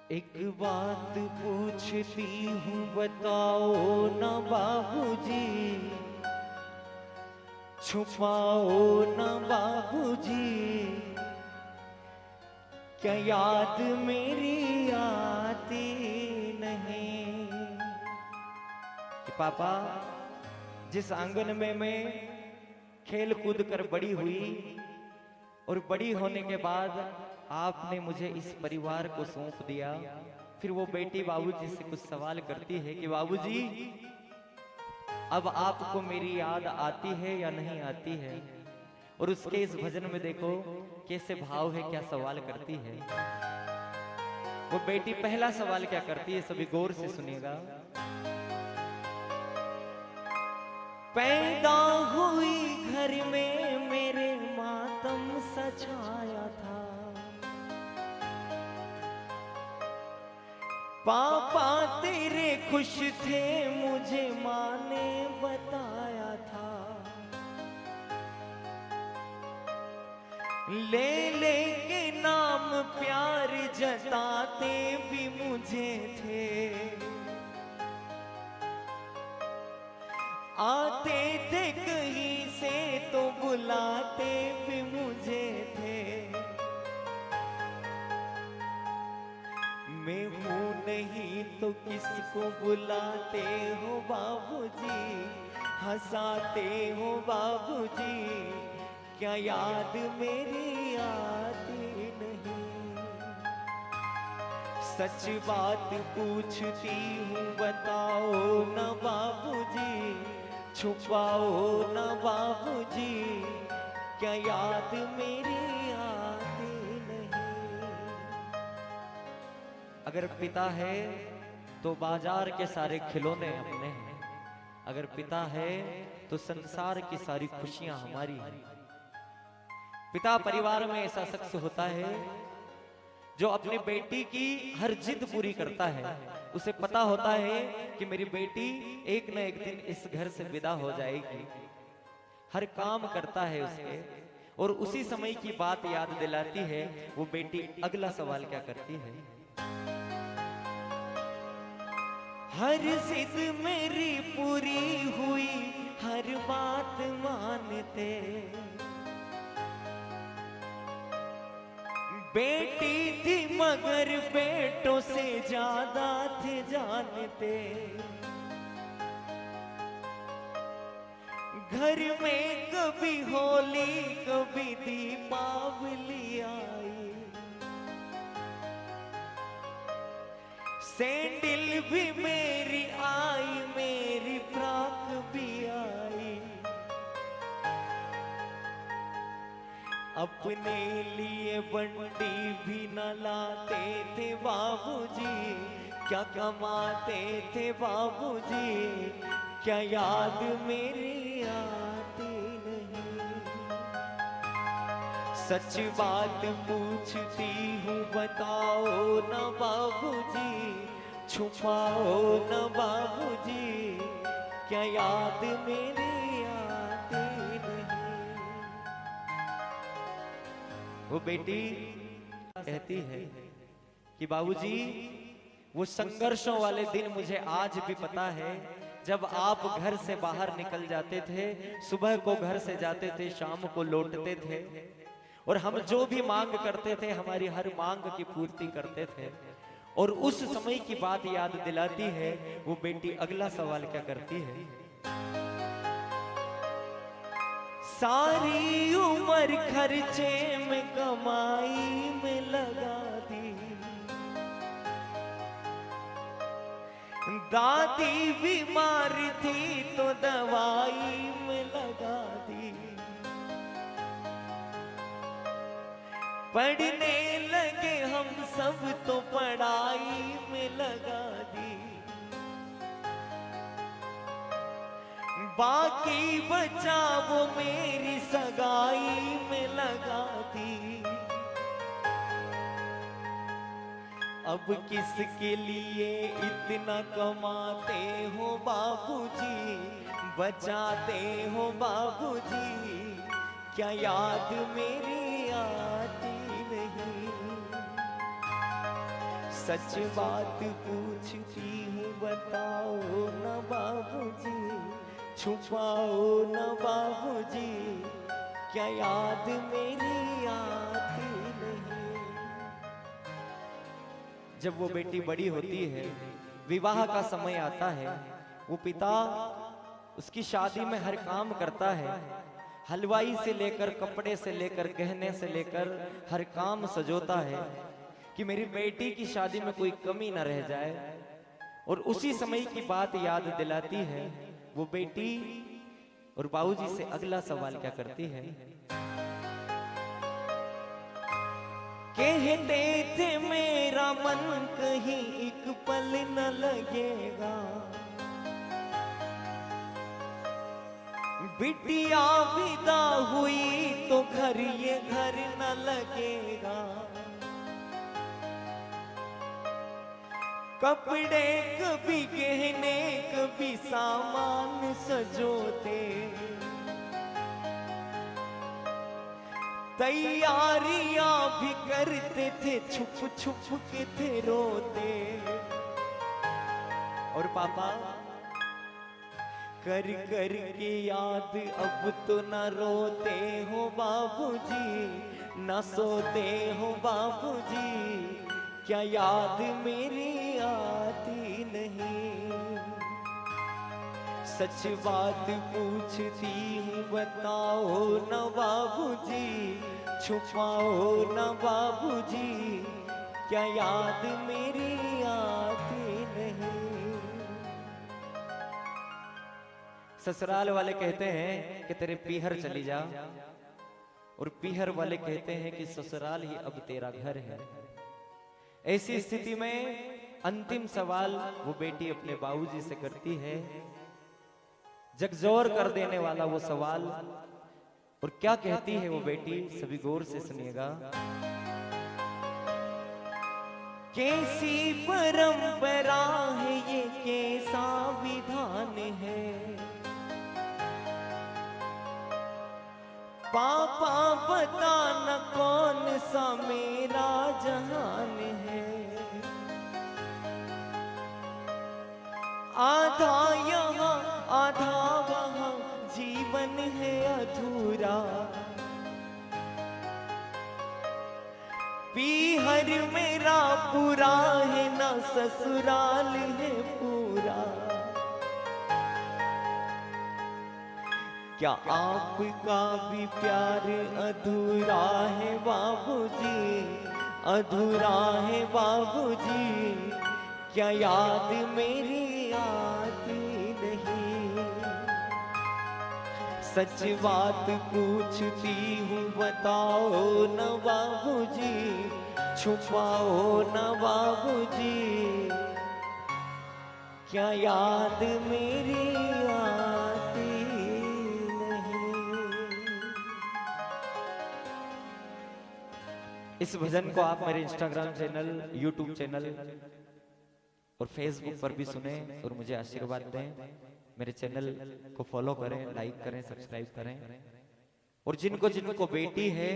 एक बात पूछती हूँ बताओ ना बाबूजी, छुपाओ ना बाबूजी, क्या याद मेरी आती नहीं? कि पापा, जिस आंगन में मैं खेल कूद कर बड़ी हुई और बड़ी होने के बाद आपने मुझे इस परिवार को सौंप दिया, फिर वो बेटी बाबूजी से कुछ सवाल करती है कि बाबूजी अब आपको मेरी याद आती है या नहीं आती है? और उसके इस भजन में देखो कैसे भाव है, क्या सवाल करती है वो बेटी। पहला सवाल क्या करती है, सभी गौर से सुनिएगा। पैदा हुई घर में मेरे मातम सा छाया था, पापा तेरे खुश थे मुझे माँ ने बताया था, ले ले के नाम प्यार जताते भी मुझे थे, आते थे कहीं से तो बुलाते भी मुझे थे। मैं हूँ नहीं तो किसको बुलाते हो बाबूजी, हंसाते हो बाबूजी, क्या याद मेरी आती नहीं? सच बात पूछती हूँ बताओ ना बाबूजी, छुपाओ ना बाबूजी, क्या याद मेरी आती नहीं? अगर पिता है तो बाजार के सारे खिलौने अपने हैं, अगर पिता है तो संसार की सारी खुशियां हमारी हैं। पिता परिवार में ऐसा शख्स होता है जो अपनी बेटी की हर जिद पूरी करता है। उसे पता होता है कि मेरी बेटी एक न एक दिन इस घर से विदा हो जाएगी, हर काम करता है उसके, और उसी समय की बात याद दिलाती है वो बेटी। अगला सवाल क्या करती है, हर जिद मेरी पूरी हुई, हर बात मानते, बेटी थी मगर बेटों से ज्यादा थे जानते, घर में कभी होली कभी दीपावली आई, सैंडल भी मेरी आई, मेरी फ्रॉक भी आई, अपने लिए बंडी भी न लाते थे बाबूजी, क्या कमाते थे बाबूजी, क्या याद मेरी आती नहीं? सच बात पूछती हूँ बताओ ना बाबूजी, छुपाओ ना बाबूजी, क्या याद मेरी आती नहीं? वो बेटी कहती है कि बाबूजी वो संघर्षों वाले दिन मुझे आज भी पता है, जब आप घर से बाहर निकल जाते थे, सुबह को घर से जाते थे, शाम को लौटते थे, और हम जो भी मांग करते थे हमारी हर मांग की पूर्ति करते थे, और उस समय की बात याद दिलाती है वो बेटी। अगला सवाल क्या करती है, सारी उम्र खर्चे में कमाई में लगा दी, दादी बीमार थी तो दवाई में लगा दी, पढ़ने लगे हम सब तो पढ़ाई में लगा दी, बाकी बचा वो मेरी सगाई में लगा दी। अब किसके लिए इतना कमाते हो बाबूजी, बचाते हो बाबूजी, क्या याद मेरी आती नहीं? सच बात पूछती हूँ बताओ न बाबूजी, छुपाओ न बाबूजी, क्या याद मेरी आती नहीं। जब वो बेटी बड़ी होती है, विवाह का समय आता है, वो पिता उसकी शादी में हर काम करता है, हलवाई से लेकर कपड़े से लेकर गहने से लेकर हर काम सजोता है कि मेरी बेटी की शादी में कोई कमी न रह जाए। और उसी समय की बात याद दिलाती है वो बेटी और बाबूजी से अगला सवाल क्या करती है। कहते थे मेरा मन कहीं एक पल न लगेगा, बिटिया विदा हुई तो घर ये घर न लगेगा। कपड़े कभी गहने कभी सामान सजोते, तैयारियां भी करते थे छुप छुप के थे रोते। और पापा कर कर के याद अब तो न रोते हो बाबूजी, न सोते हो बाबूजी, क्या याद मेरी आती नहीं। सच बात पूछती हूँ बताओ न बाबूजी, छुपाओ न बाबूजी, क्या याद मेरी आती नहीं। ससुराल वाले कहते हैं कि तेरे पीहर चली जा, और पीहर वाले कहते हैं कि ससुराल ही अब तेरा घर है। ऐसी स्थिति में अंतिम सवाल वो बेटी अपने बाबूजी से करती है, झकझोर कर देने वाला वो सवाल। और क्या कहती है वो बेटी, सभी गौर से सुनिएगा। कैसी परंपरा है ये, कैसा विधान है, पापा बताना कौन सा मेरा जहान है। आधा यहाँ आधा वहाँ जीवन है अधूरा, पीहर मेरा पूरा है ना ससुराल है पूरा। क्या आपका भी प्यार अधूरा है बाबूजी, अधूरा है बाबूजी, क्या याद मेरी आती नहीं। सच बात पूछती हूँ बताओ न बाबूजी, छुपाओ न बाबूजी, क्या याद मेरी आती नहीं। इस भजन को आप मेरे इंस्टाग्राम चैनल, यूट्यूब चैनल और फेसबुक पर भी सुने और मुझे आशीर्वाद दें। मेरे चैनल को फॉलो करें, लाइक करें, सब्सक्राइब करें। और जिनको जिनको बेटी है